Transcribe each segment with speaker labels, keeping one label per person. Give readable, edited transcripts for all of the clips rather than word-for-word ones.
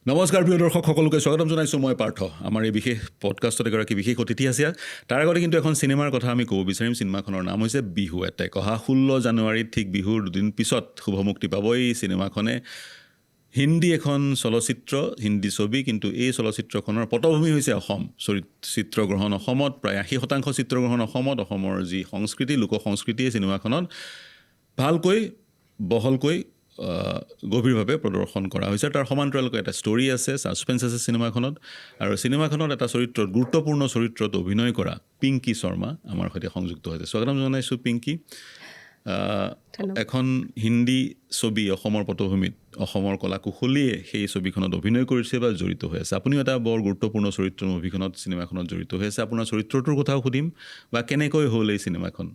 Speaker 1: নমস্কাৰ প্ৰিয় দৰ্শক সকলোকে স্বাগতম জনাইছোঁ মই পাৰ্থ আমাৰ এই বিশেষ পডকাষ্টত এগৰাকী বিশেষ অতিথি আছে তাৰ আগতে কিন্তু এখন চিনেমাৰ কথা আমি ক'ব বিচাৰিম চিনেমাখনৰ নাম হৈছে বিহু এটেক অহা 16 জানুৱাৰীত ঠিক বিহুৰ দুদিন পিছত শুভমুক্তি পাব এই চিনেমাখনে হিন্দী এখন চলচ্চিত্ৰ হিন্দী ছবি কিন্তু এই চলচ্চিত্ৰখনৰ পটভূমি হৈছে অসম চিত্ৰগ্ৰহণ অসমত প্ৰায় 80% চিত্ৰগ্ৰহণ অসমৰ যি সংস্কৃতি লোক সংস্কৃতি এই চিনেমাখনত ভালকৈ বহলকৈ গভীৰভাৱে প্ৰদৰ্শন কৰা হৈছে তাৰ সমান্তৰালকৈ এটা ষ্টৰী আছে সাসপেন্স আছে চিনেমাখনত আৰু চিনেমাখনত এটা চৰিত্ৰত গুৰুত্বপূৰ্ণ চৰিত্ৰত অভিনয় কৰা পিংকি শৰ্মা আমাৰ সৈতে সংযুক্ত হৈছে স্বাগতম জনাইছোঁ পিংকি এখন হিন্দী ছবি অসমৰ পটভূমিত অসমৰ কলা কুশলীয়ে সেই ছবিখনত অভিনয় কৰিছে বা জড়িত হৈ আছে আপুনিও এটা বৰ গুৰুত্বপূৰ্ণ চৰিত্ৰ অভিনয়ত চিনেমাখনত জড়িত হৈ আছে আপোনাৰ চৰিত্ৰটোৰ কথাও সুধিম বা কেনেকৈ হ'ল এই চিনেমাখন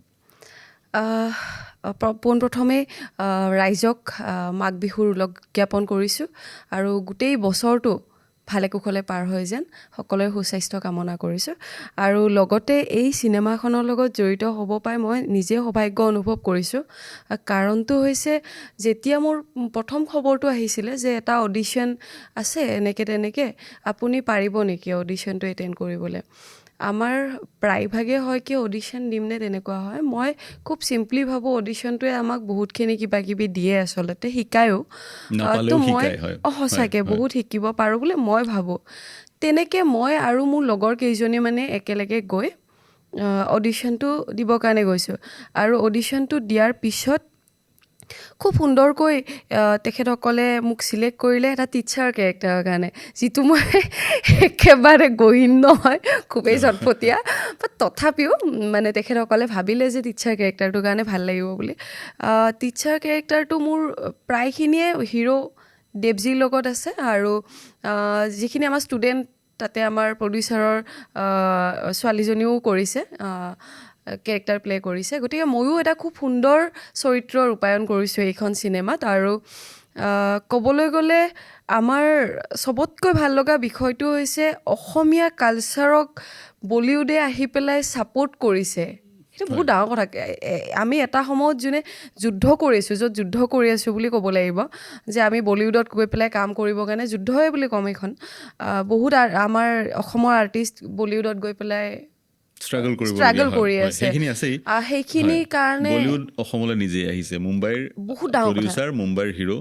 Speaker 2: পোনপ্ৰথমে ৰাইজক মাঘ বিহুৰ লগ জ্ঞাপন কৰিছোঁ আৰু গোটেই বছৰটো ভালে কুশলে পাৰ হৈ যেন সকলোৰে সুস্বাস্থ্য কামনা কৰিছোঁ আৰু লগতে এই চিনেমাখনৰ লগত জড়িত হ'ব পাই মই নিজে সৌভাগ্য অনুভৱ কৰিছোঁ কাৰণটো হৈছে যেতিয়া মোৰ প্ৰথম খবৰটো আহিছিলে যে এটা অডিশ্যন আছে এনেকৈ তেনেকৈ আপুনি পাৰিব নেকি অডিশ্যনটো এটেণ্ড কৰিবলৈ আমাৰ প্ৰায়ভাগে হয় কি অডিশ্যন দিম নে তেনেকুৱা হয় মই খুব চিম্পলি ভাবোঁ অডিশ্যনটোৱে আমাক বহুতখিনি কিবা কিবি দিয়ে আচলতে শিকায়ো তো মই সঁচাকৈ বহুত শিকিব পাৰোঁ বুলি মই ভাবোঁ তেনেকৈ মই আৰু মোৰ লগৰ কেইজনী মানে একেলগে গৈ অডিশ্যনটো দিবৰ কাৰণে গৈছোঁ আৰু অডিশ্যনটো দিয়াৰ পিছত খুব সুন্দৰকৈ তেখেতসকলে মোক চিলেক্ট কৰিলে এটা টিচাৰ কেৰেক্টাৰৰ কাৰণে যিটো মই একেবাৰে গহীন নহয় খুবেই চটফটীয়া বাট তথাপিও মানে তেখেতসকলে ভাবিলে যে টিচাৰ কেৰেক্টাৰটোৰ কাৰণে ভাল লাগিব বুলি টিচাৰ কেৰেক্টাৰটো মোৰ প্ৰায়খিনিয়ে হিৰো দেৱজীৰ লগত আছে আৰু যিখিনি আমাৰ ষ্টুডেণ্ট তাতে আমাৰ প্ৰডিউচাৰৰ ছোৱালীজনীও কৰিছে কেৰেক্টাৰ প্লে' কৰিছে গতিকে ময়ো এটা খুব সুন্দৰ চৰিত্ৰ ৰূপায়ণ কৰিছোঁ এইখন চিনেমাত আৰু ক'বলৈ গ'লে আমাৰ চবতকৈ ভাল লগা বিষয়টো হৈছে অসমীয়া কালচাৰক বলিউডে আহি পেলাই ছাপোৰ্ট কৰিছে সেইটো বহুত ডাঙৰ কথা আমি এটা সময়ত যোনে যুদ্ধ কৰিছোঁ য'ত যুদ্ধ কৰি আছোঁ বুলি ক'ব লাগিব যে আমি বলিউডত গৈ পেলাই কাম কৰিবৰ কাৰণে যুদ্ধই বুলি ক'ম এইখন বহুত আমাৰ অসমৰ আৰ্টিষ্ট বলিউডত গৈ পেলাই ষ্ট্ৰাগল কৰি আছে সেইখিনিৰ কাৰণে
Speaker 1: বলিউড অসমলৈ নিজে আহিছে মুম্বাইৰ
Speaker 2: বহুত ডাঙৰ
Speaker 1: প্ৰডিউচাৰ মুম্বাইৰ হিৰো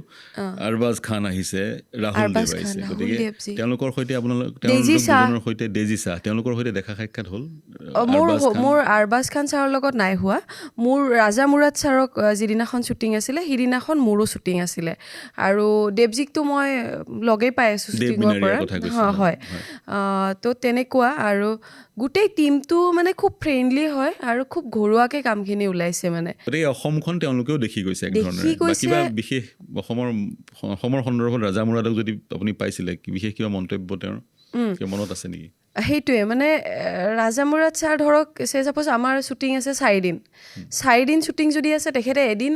Speaker 1: আৰবাজ খান আহিছে ৰাহুল দেৱ আহিছে গতিকে তেওঁলোকৰ সৈতে আপোনালোকৰ ডেজি চাহ তেওঁলোকৰ সৈতে দেখা সাক্ষাৎ হ'ল
Speaker 2: মোৰ আৰবাজ খান ছাৰৰ লগত নাই হোৱা মোৰ ৰাজা মুৰাদ ছাৰক যিদিনাখন শ্বুটিং আছিলে সিদিনাখন মোৰো শ্বুটিং আছিলে আৰু দেৱজিকটো মই লগেই পাই আছোঁ শ্বুটিঙৰ পৰা হয় তো তেনেকুৱা আৰু গোটেই টিমটো মানে খুব ফ্ৰেণ্ডলি হয় আৰু খুব ঘৰুৱাকৈ কামখিনি ওলাইছে মানে
Speaker 1: গতিকে অসমখন তেওঁলোকেও দেখি গৈছে এক ধৰণে কিবা বিশেষ অসমৰ সন্দৰ্ভত ৰাজা মুৰাদক যদি আপুনি পাইছিলে বিশেষ কিবা মন্তব্য তেওঁৰ মনত আছে নেকি
Speaker 2: সেইটোৱে মানে ৰাজা মুৰাদ ছাৰ ধৰক চাপ'জ আমাৰ শ্বুটিং আছে 4 দিন শ্বুটিং যদি আছে তেখেতে এদিন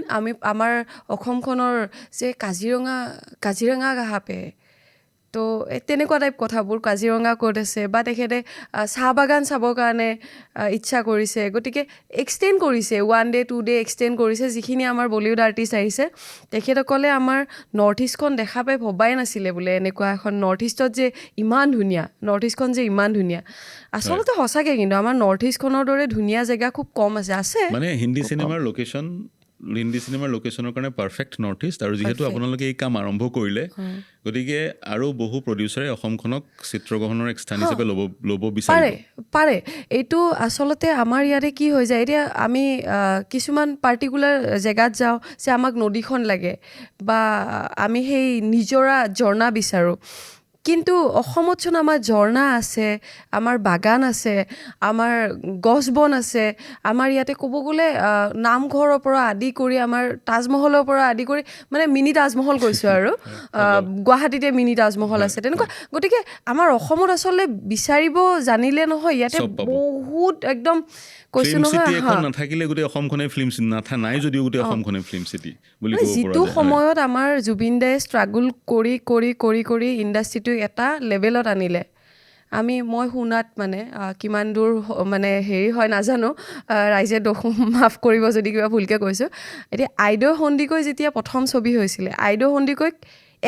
Speaker 2: আমাৰ অসমখনৰ যে কাজিৰঙা কাহাপে তো তেনেকুৱা টাইপ কথাবোৰ কাজিৰঙা ক'ত আছে বা তেখেতে চাহ বাগান চাবৰ কাৰণে ইচ্ছা কৰিছে গতিকে এক্সটেণ্ড কৰিছে 1 day 2 day এক্সটেণ্ড কৰিছে যিখিনি আমাৰ বলিউড আৰ্টিষ্ট আহিছে তেখেতসকলে আমাৰ নৰ্থ ইষ্টখন দেখা পাই ভবাই নাছিলে বোলে এনেকুৱা এখন নৰ্থ ইষ্টত যে ইমান ধুনীয়া নৰ্থ ইষ্টখন যে ইমান ধুনীয়া আচলতে সঁচাকৈ কিন্তু আমাৰ নৰ্থ ইষ্টখনৰ দৰে ধুনীয়া জেগা খুব কম আছে
Speaker 1: মানে হিন্দী চিনেমাৰ লোকেশ্যনৰ কাৰণে পাৰফেক্ট নৰ্থ ইষ্ট আৰু যিহেতু আপোনালোকে এই কাম আৰম্ভ কৰিলে গতিকে আৰু বহু প্ৰডিউচাৰে অসমখনক চিত্ৰগ্ৰহণৰ এক স্থান হিচাপে ল'ব
Speaker 2: পাৰে এইটো আচলতে আমাৰ ইয়াতে কি হৈ যায় এতিয়া আমি কিছুমান পাৰ্টিকুলাৰ জেগাত যাওঁ যে আমাক নদীখন লাগে বা আমি সেই নিজৰা ঝৰ্ণা বিচাৰোঁ কিন্তু অসমতচোন আমাৰ ঝৰ্ণা আছে আমাৰ বাগান আছে আমাৰ গছ বন আছে আমাৰ ইয়াতে ক'ব গ'লে নামঘৰৰ পৰা আদি কৰি আমাৰ তাজমহলৰ পৰা আদি কৰি মানে মিনি তাজমহল কৈছোঁ আৰু গুৱাহাটীতে মিনি তাজমহল আছে তেনেকুৱা গতিকে আমাৰ অসমত আচলতে বিচাৰিব জানিলে নহয় ইয়াতে বহুত একদম কৈছোঁ নহয়
Speaker 1: নাথাকিলে গোটেই অসমখনে ফিল্ম নাই যদিও গোটেই অসমখনে ফিল্ম চিটি বুলি ক'ব পৰা যায়
Speaker 2: যিটো সময়ত আমাৰ জুবিন দায়ে ষ্ট্ৰাগল কৰি ইণ্ডাষ্ট্ৰিটো এটা লেভেলত আনিলে মই শুনাত মানে কিমান দূৰ মানে হেৰি হয় নাজানো ৰাইজে দোষ মাফ কৰিব যদি কিবা ভুলকৈ কৈছোঁ এতিয়া আইদেউ সন্দিকৈ যেতিয়া প্ৰথম ছবি হৈছিলে আইদেউ সন্দিকৈক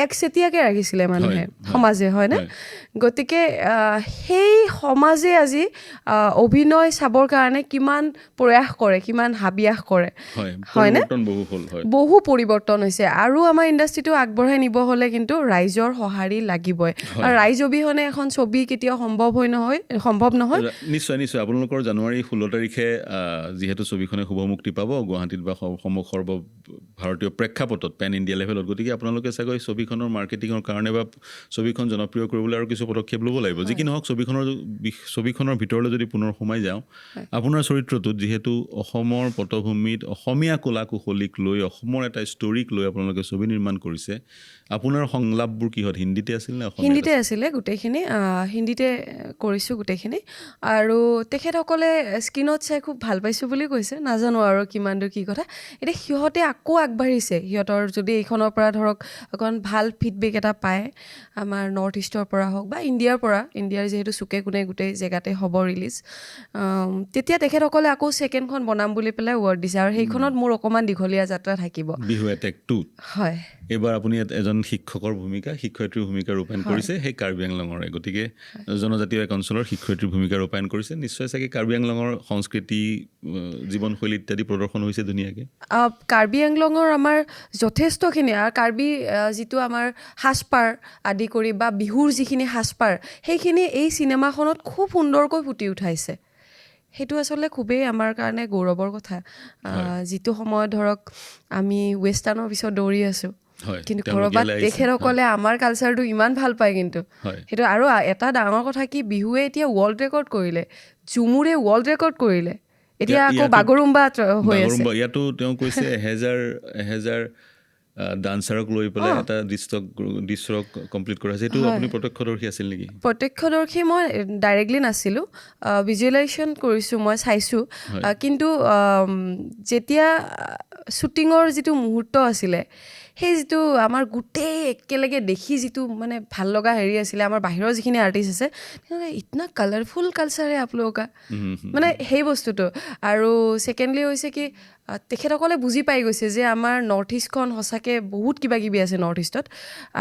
Speaker 2: একচেটিয়াকৈ ৰাখিছিলে মানুহে সমাজে হয়নে গতিকে সেই সমাজে আজি অভিনয় চাবৰ কাৰণে কিমান প্ৰয়াস কৰে কিমান হাবিয়াস কৰে হয়নে বহু পৰিৱৰ্তন হৈছে আৰু আমাৰ ইণ্ডাষ্ট্ৰিটো আগবঢ়াই নিব হ'লে কিন্তু ৰাইজৰ সঁহাৰি লাগিবই আৰু ৰাইজ অবিহনে এখন ছবি কেতিয়াও সম্ভৱ নহয়
Speaker 1: নিশ্চয় নিশ্চয় আপোনালোকৰ জানুৱাৰী 16 তাৰিখে যিহেতু ছবিখনে শুভ মুক্তি পাব গুৱাহাটীত বা সৰ্বভাৰতীয় প্ৰেক্ষাপটত পেন ইণ্ডিয়া লেভেলত গতিকে আপোনালোকে চাগৈ ছবিখনৰ মাৰ্কেটিঙৰ কাৰণে বা ছবিখন জনপ্ৰিয় কৰিবলৈ আৰু কিছু পদক্ষেপ ল'ব লাগিব যি কি নহওক ছবিখনৰ ভিতৰলৈ যদি পুনৰ সোমাই যাওঁ আপোনাৰ চৰিত্ৰটোত যিহেতু অসমৰ পটভূমিত অসমীয়া কলা কুশলীক লৈ অসমৰ এটা ষ্টৰীক লৈ আপোনালোকে ছবি নিৰ্মাণ কৰিছে আপোনাৰ সংলাপবোৰ কিহত হিন্দীতে আছিল নে
Speaker 2: হিন্দীতে আছিলে গোটেইখিনি হিন্দীতে কৰিছোঁ গোটেইখিনি আৰু তেখেতসকলে স্ক্ৰীণত চাই খুব ভাল পাইছোঁ বুলি কৈছে নাজানো আৰু কিমান দূৰ কি কথা এতিয়া সিহঁতে আকৌ আগবাঢ়িছে সিহঁতৰ যদি এইখনৰ পৰা ধৰক অকণ ভাল ফিডবেক এটা পায় আমাৰ নৰ্থ ইষ্টৰ পৰা হওক বা ইণ্ডিয়াৰ যিহেতু চুকে কোণে গোটেই জেগাতে হ'ব ৰিলিজ তেতিয়া তেখেতসকলে আকৌ ছেকেণ্ডখন বনাম বুলি পেলাই ৱৰ্ড দিছে আৰু সেইখনত মোৰ অকণমান দীঘলীয়া যাত্ৰা থাকিব
Speaker 1: বিহু এটেক 2
Speaker 2: হয়
Speaker 1: এইবাৰ আপুনি এজন শিক্ষয়িত্ৰীৰ ভূমিকা ৰূপায়ণ কৰিছে সেই কাৰ্বি আংলঙৰে গতিকে জনজাতীয় এক অঞ্চলৰ শিক্ষয়িত্ৰীৰ ভূমিকা ৰূপায়ণ কৰিছে নিশ্চয় চাগে কাৰ্বি আংলঙৰ সংস্কৃতি জীৱনশৈলী ইত্যাদি প্ৰদৰ্শন হৈছে ধুনীয়াকৈ
Speaker 2: কাৰ্বি আংলঙৰ আমাৰ যথেষ্টখিনি আৰু কাৰ্বি যিটো আমাৰ সাজপাৰ আদি কৰি বা বিহুৰ যিখিনি সাজপাৰ সেইখিনি এই চিনেমাখনত খুব সুন্দৰকৈ ফুটি উঠাইছে সেইটো আচলতে খুবেই আমাৰ কাৰণে গৌৰৱৰ কথা যিটো সময়ত ধৰক আমি ৱেষ্টাৰ্ণৰ পিছত দৌৰি আছোঁ কিন্তু ক'ৰবাত তেখেতসকলে আমাৰ কালচাৰটো ইমান ভাল পায় কিন্তু সেইটো আৰু এটা ডাঙৰ কথা কি বিহুৱে এতিয়া ৱৰ্ল্ড ৰেকৰ্ড কৰিলে ঝুমুৰে ৱৰ্ল্ড ৰেকৰ্ড কৰিলে এতিয়া আকৌ বাগৰুম্বা হৈ আছে
Speaker 1: ইয়াতো তেওঁ কৈছে 1000 ডান্সাৰক লৈ পেলাই এটা দৃশ্য কমপ্লিট কৰা হৈছে এইটো আপুনি প্ৰত্যক্ষদৰ্শী আছিল নেকি
Speaker 2: প্ৰত্যক্ষদৰ্শী মই ডাইৰেক্টলি নাছিলোঁ ভিজুৱেলাইজেশ্যন কৰিছোঁ মই চাইছোঁ কিন্তু যেতিয়া শ্বুটিঙৰ যিটো মুহূৰ্ত আছিলে সেই যিটো আমাৰ গোটেই একেলগে দেখি যিটো মানে ভাল লগা হেৰি আছিলে আমাৰ বাহিৰৰ যিখিনি আৰ্টিষ্ট আছে ইতনা কালাৰফুল কালচাৰে আপোনালোকা মানে সেই বস্তুটো আৰু ছেকেণ্ডলি হৈছে কি তেখেতসকলে বুজি পাই গৈছে যে আমাৰ নৰ্থ ইষ্টখন সঁচাকৈ বহুত কিবা কিবি আছে নৰ্থ ইষ্টত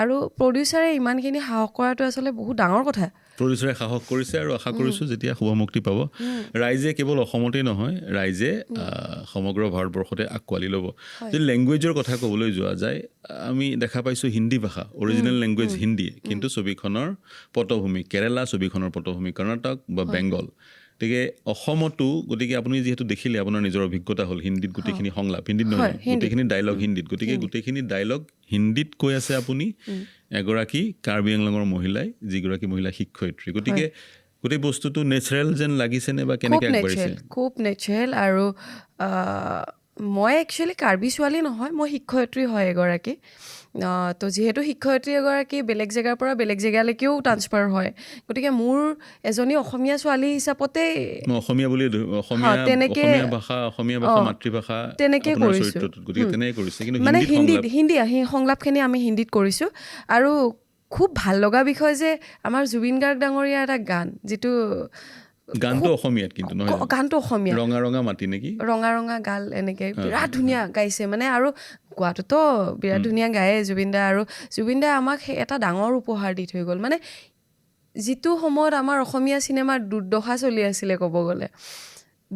Speaker 2: আৰু প্ৰডিউচাৰে ইমানখিনি সাহস কৰাটো আচলতে বহুত ডাঙৰ কথা
Speaker 1: প্ৰডিউচাৰে সাহস কৰিছে আৰু আশা কৰিছোঁ যেতিয়া শুভ মুক্তি পাব ৰাইজে কেৱল অসমতেই নহয় ৰাইজে সমগ্ৰ ভাৰতবৰ্ষতে আঁকোৱালি ল'ব যদি লেংগুৱেজৰ কথা ক'বলৈ যোৱা যায় আমি দেখা পাইছোঁ হিন্দী ভাষা অৰিজিনেল লেংগুৱেজ হিন্দী কিন্তু ছবিখনৰ পটভূমি কেৰেলা ছবিখনৰ পটভূমি কৰ্ণাটক বা বেংগল গতিকে অসমতো গতিকে আপুনি যিহেতু দেখিলে আপোনাৰ নিজৰ অভিজ্ঞতা হ'ল হিন্দীত গোটেইখিনি সংলাপ হিন্দীত নহয় গোটেইখিনি ডাইলগ হিন্দীত গতিকে গোটেইখিনি ডাইলগ হিন্দীত কৈ আছে আপুনি এগৰাকী কাৰ্বি আংলঙৰ মহিলাই যিগৰাকী মহিলা শিক্ষয়িত্ৰী গতিকে গোটেই বস্তুটো নেচাৰেল যেন লাগিছেনে বা কেনেকৈ আগবাঢ়িছে
Speaker 2: খুব নেচাৰেল আৰু মই একচুৱেলি কাৰ্বি ছোৱালী নহয় মই শিক্ষয়িত্ৰী হয় এগৰাকী তো যিহেতু শিক্ষয়িত্ৰী এগৰাকী বেলেগ জেগাৰ পৰা বেলেগ জেগালৈকেও ট্ৰান্সফাৰ হয় গতিকে মোৰ এজনী অসমীয়া ছোৱালী হিচাপতেই
Speaker 1: অসমীয়া বুলি অসমীয়া ভাষা মাতৃভাষা
Speaker 2: তেনেকৈ কৰিছোঁ মানে হিন্দী সংলাপখিনি আমি হিন্দীত কৰিছোঁ আৰু খুব ভাল লগা বিষয় যে আমাৰ জুবিন গাৰ্গ ডাঙৰীয়া এটা গান যিটো
Speaker 1: গানটো অসমীয়াত কিন্তু নহয়
Speaker 2: গানটো অসমীয়া
Speaker 1: ৰঙা ৰঙা মাটি নেকি
Speaker 2: ৰঙা ৰঙা গাল এনেকৈ বিৰাট ধুনীয়া গাইছে মানে আৰু গোৱাটোতো বিৰাট ধুনীয়া গায়ে জুবিন দা আৰু জুবিন দাই আমাক এটা ডাঙৰ উপহাৰ দি থৈ গ'ল মানে যিটো সময়ত আমাৰ অসমীয়া চিনেমাৰ দুৰ্দশা চলি আছিলে ক'ব গ'লে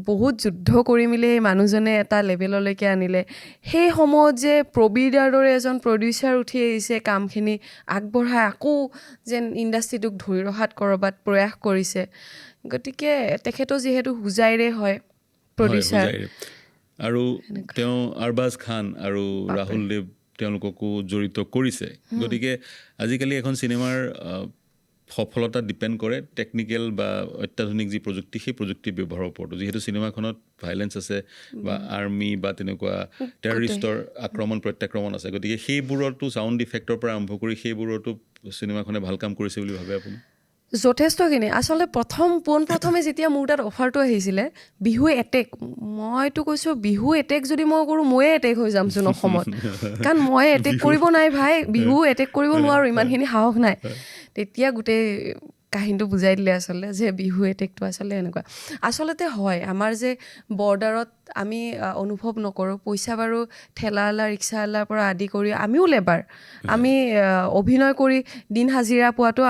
Speaker 2: বহুত যুদ্ধ কৰি মেলি এই মানুহজনে এটা লেভেললৈকে আনিলে সেই সময়ত যে প্ৰবীৰৰ দৰে এজন প্ৰডিউচাৰ উঠি আহিছে কামখিনি আগবঢ়াই আকৌ যেন ইণ্ডাষ্ট্ৰিটোক ধৰি ৰখাত ক'ৰবাত প্ৰয়াস কৰিছে গতিকে তেখেতো যিহেতু হুজাইৰে হয় প্ৰডিউচাৰ
Speaker 1: আৰু তেওঁ আৰবাজ খান আৰু ৰাহুল দেৱ তেওঁলোককো জড়িত কৰিছে গতিকে আজিকালি এখন চিনেমাৰ সফলতা ডিপেণ্ড কৰে টেকনিকেল বা অত্যাধুনিক যি প্ৰযুক্তি সেই প্ৰযুক্তিৰ ব্যৱহাৰৰ ওপৰতো যিহেতু চিনেমাখনত ভাইলেঞ্চ আছে বা আৰ্মি বা তেনেকুৱা টেৰৰিষ্টৰ আক্ৰমণ প্ৰত্যাক্ৰমণ আছে গতিকে সেইবোৰতো ছাউণ্ড ইফেক্টৰ পৰা আৰম্ভ কৰি সেইবোৰতো চিনেমাখনে ভাল কাম কৰিছে বুলি ভাবে আপুনি
Speaker 2: যথেষ্টখিনি আচলতে পোনপ্ৰথমে যেতিয়া মোৰ তাত অফাৰটো আহিছিলে বিহু এটেক মইতো কৈছোঁ বিহু এটেক যদি মই কৰোঁ ময়ে এটেক হৈ যামচোন অসমত কাৰণ মই এটেক কৰিব নাই ভাই বিহু এটেক কৰিব নোৱাৰোঁ ইমানখিনি সাহস নাই তেতিয়া গোটেই কাহিনীটো বুজাই দিলে আচলতে যে বিহু এটেকটো আচলতে এনেকুৱা আচলতে হয় আমাৰ যে বৰ্ডাৰত আমি অনুভৱ নকৰোঁ পইচা বাৰু ঠেলাৱালা ৰিক্সাৱালাৰ পৰা আদি কৰি আমিও লেবাৰ আমি অভিনয় কৰি দিন হাজিৰা পোৱাটো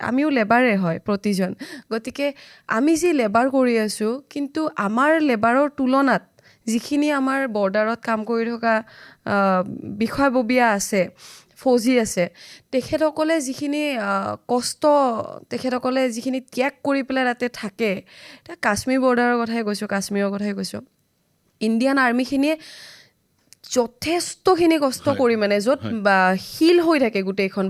Speaker 2: আমিও লেবাৰে হয় প্ৰতিজন গতিকে আমি যি লেবাৰ কৰি আছোঁ কিন্তু আমাৰ লেবাৰৰ তুলনাত যিখিনি আমাৰ বৰ্ডাৰত কাম কৰি থকা বিষয়ববীয়া আছে ফৌজি আছে তেখেতসকলে যিখিনি কষ্ট তেখেতসকলে যিখিনি ত্যাগ কৰি পেলাই তাতে থাকে এতিয়া কাশ্মীৰ বৰ্ডাৰৰ কথাই কৈছোঁ কাশ্মীৰৰ কথাই কৈছোঁ ইণ্ডিয়ান আৰ্মিখিনিয়ে যথেষ্টখিনি কষ্ট কৰি মানে য'ত শিল হৈ থাকে গোটেইখন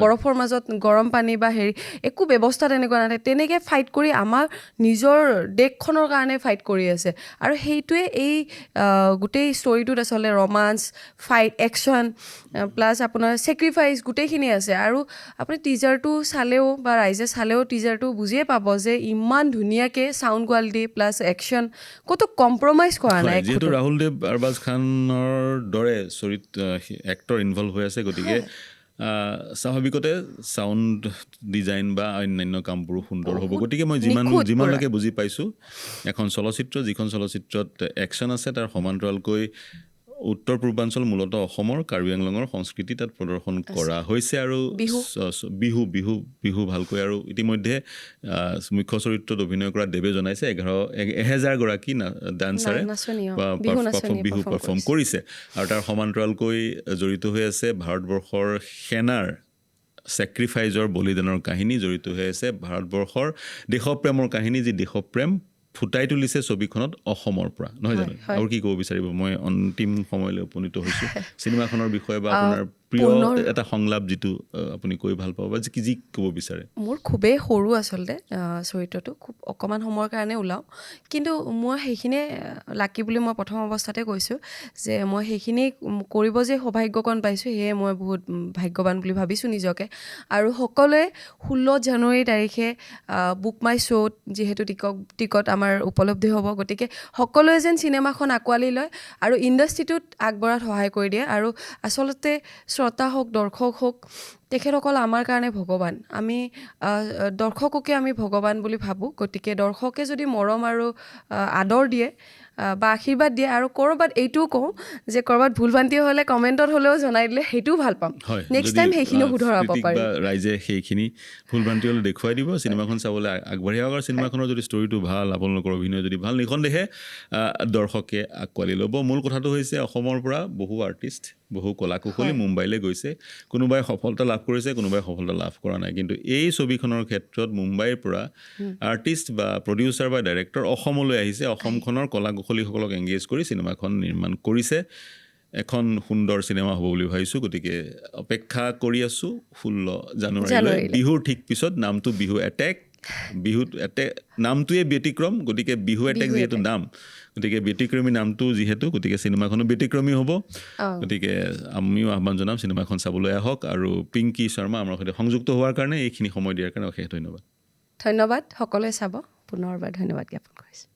Speaker 2: বৰফৰ মাজত গৰম পানী বা হেৰি একো ব্যৱস্থা তেনেকুৱা নাথাকে তেনেকৈ ফাইট কৰি আমাৰ নিজৰ দেশখনৰ কাৰণে ফাইট কৰি আছে আৰু সেইটোৱে এই গোটেই ষ্টৰিটোত আচলতে ৰমান্স ফাইট একশ্যন প্লাছ আপোনাৰ ছেক্ৰিফাইচ গোটেইখিনি আছে আৰু আপুনি টিজাৰটো চালেও বা ৰাইজে চালেও টিজাৰটো বুজিয়ে পাব যে ইমান ধুনীয়াকৈ চাউণ্ড কোৱালিটি প্লাছ একশ্যন ক'তো কম্প্ৰমাইজ কৰা নাই
Speaker 1: যিহেতু ৰাহুল দেৱ আৰবাজ খানৰ দৰে এক্টৰ ইনভলভ হৈ আছে গতিকে স্বাভাৱিকতে চাউণ্ড ডিজাইন বা অন্যান্য কামবোৰো সুন্দৰ হ'ব গতিকে মই যিমানলৈকে বুজি পাইছোঁ এখন চলচ্চিত্ৰ যিখন চলচ্চিত্ৰত একশ্যন আছে তাৰ সমান্তৰালকৈ উত্তৰ পূৰ্বাঞ্চল মূলতঃ অসমৰ কাৰ্বি আংলঙৰ সংস্কৃতি তাত প্ৰদৰ্শন কৰা হৈছে আৰু বিহু ভালকৈ আৰু ইতিমধ্যে মুখ্য চৰিত্ৰত অভিনয় কৰা দেৱে জনাইছে 1000 গৰাকী ডান্সাৰে বিহু পাৰফৰ্ম কৰিছে আৰু তাৰ সমান্তৰালকৈ জড়িত হৈ আছে ভাৰতবৰ্ষৰ সেনাৰ ছেক্ৰিফাইজৰ বলিদানৰ কাহিনী জড়িত হৈ আছে ভাৰতবৰ্ষৰ দেশপ্ৰেমৰ কাহিনী যি দেশপ্ৰেম ফুটাই তুলিছে ছবিখনত অসমৰ পৰা নহয় জানো আৰু কি ক'ব বিচাৰিব মই অন্তিম সময়লৈ উপনীত হৈছোঁ চিনেমাখনৰ বিষয়ে বা আপোনাৰ প্ৰিয় এটা সংলাপ যিটো আপুনি কৈ ভাল পাব বা যি ক'ব বিচাৰে
Speaker 2: মোৰ খুবেই সৰু আচলতে চৰিত্ৰটো খুব অকণমান সময়ৰ কাৰণে ওলাওঁ কিন্তু মই সেইখিনিয়ে লাকি বুলি মই প্ৰথম অৱস্থাতে কৈছোঁ যে মই সেইখিনি কৰিব যে সৌভাগ্যকণ পাইছোঁ সেয়ে মই বহুত ভাগ্যৱান বুলি ভাবিছোঁ নিজকে আৰু সকলোৱে 16 জানুৱাৰী তাৰিখে বুক মাই শ্ব'ত যিহেতু টিকট আমাৰ উপলব্ধি হ'ব গতিকে সকলোৱে যেন চিনেমাখন আঁকোৱালি লয় আৰু ইণ্ডাষ্ট্ৰিটোত আগবঢ়াত সহায় কৰি দিয়ে আৰু আচলতে শ্ৰোতা হওক দৰ্শক হওক তেখেতসকল আমাৰ কাৰণে ভগৱান আমি দৰ্শককে আমি ভগৱান বুলি ভাবোঁ গতিকে দৰ্শকে যদি মৰম আৰু আদৰ দিয়ে বা আশীৰ্বাদ দিয়ে আৰু ক'ৰবাত এইটোও কওঁ যে ক'ৰবাত ভুল ভ্ৰান্তি হ'লে কমেণ্টত হ'লেও জনাই দিলে সেইটোও ভাল পাম নেক্সট টাইম সেইখিনিও শুধৰাব পাৰিম
Speaker 1: ৰাইজে সেইখিনি ভুল ভ্ৰান্তি হ'লে দেখুৱাই দিব চিনেমাখন চাবলৈ আগবাঢ়ি আহক আৰু চিনেমাখনৰ যদি ষ্টৰিটো ভাল আপোনালোকৰ অভিনয় যদি ভাল নিঃসন্দেহে দৰ্শকে আঁকোৱালি ল'ব মূল কথাটো হৈছে অসমৰ পৰা বহু আৰ্টিষ্ট বহু কলা কুশলী মুম্বাইলৈ গৈছে কোনোবাই সফলতা লাভ কৰিছে কোনোবাই সফলতা লাভ কৰা নাই কিন্তু এই ছবিখনৰ ক্ষেত্ৰত মুম্বাইৰ পৰা আৰ্টিষ্ট বা প্ৰডিউচাৰ বা ডাইৰেক্টৰ অসমলৈ আহিছে অসমখনৰ কলা কুশলীসকলক এংগেজ কৰি চিনেমাখন নিৰ্মাণ কৰিছে এখন সুন্দৰ চিনেমা হ'ব বুলি ভাবিছোঁ গতিকে অপেক্ষা কৰি আছোঁ 16 জানুৱাৰীলৈ বিহুৰ ঠিক পিছত নামটো বিহু এটেক নামটোৱে ব্যতিক্ৰম গতিকে বিহু এটেক যিহেতু নাম গতিকে ব্যতিক্ৰমী নামটো যিহেতু গতিকে চিনেমাখনো ব্যতিক্ৰমী হ'ব গতিকে আমিও আহ্বান জনাম চিনেমাখন চাবলৈ আহক আৰু পিংকি শৰ্মা আমাৰ সৈতে সংযুক্ত হোৱাৰ কাৰণে এইখিনি সময় দিয়াৰ কাৰণে অশেষ ধন্যবাদ
Speaker 2: সকলোৱে চাব পুনৰবাৰ ধন্যবাদ জ্ঞাপন কৰিছোঁ